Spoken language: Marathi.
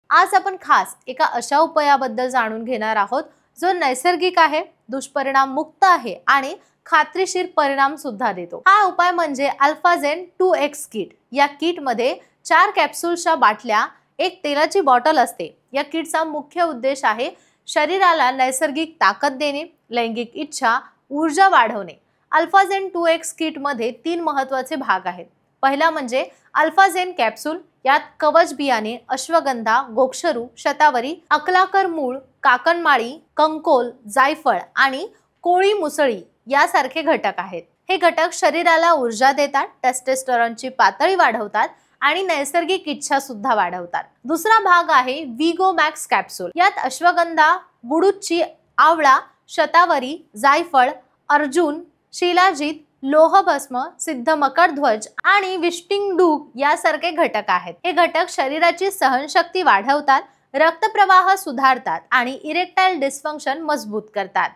आज आपण खास एका अशा उपायाबद्दल जाणून घेणार आहोत जो नैसर्गिक आहे, दुष्परिणाम मुक्त आहे आणि खात्रीशीर परिणाम सुद्धा देतो। हा उपाय म्हणजे अल्फाझेन 2x किट। या किट मध्ये 4 कॅप्सूल्सच्या बाटल्या, एक तेलाची बॉटल असते। या किटचा मुख्य उद्देश आहे शरीराला नैसर्गिक ताकद देणे, लैंगिक इच्छा, ऊर्जा वाढवणे। अल्फाझेन 2x किट मध्ये 3 महत्त्वाचे भाग आहेत। पहिला म्हणजे अल्फाझेन कॅप्सूल। यात कवच बियाणे, अश्वगंधा, गोक्षरू, शतावरी, अकलाकर मूळ, काकणमाळी, कंकोल, जायफळ आणि कोळी मुसळी यासारखे घटक आहेत। हे घटक शरीराला ऊर्जा देतात, टेस्टोस्टेरॉनची पातळी वाढवतात आणि नैसर्गिक इच्छा सुद्धा वाढवतात। दुसरा भाग आहे विगो मॅक्स कॅप्सूल। यात अश्वगंधा, गुडुची, आवळा, शतावरी, जायफळ, अर्जुन, शिलाजीत, लोहभस्म, सिद्ध मकरध्वज आणि विष्टिंग डूब यासारखे घटक आहेत। हे घटक शरीराची सहनशक्ती वाढवतात, रक्तप्रवाह सुधारतात आणि इरेक्टाइल डिस्फंक्शन मजबूत करतात।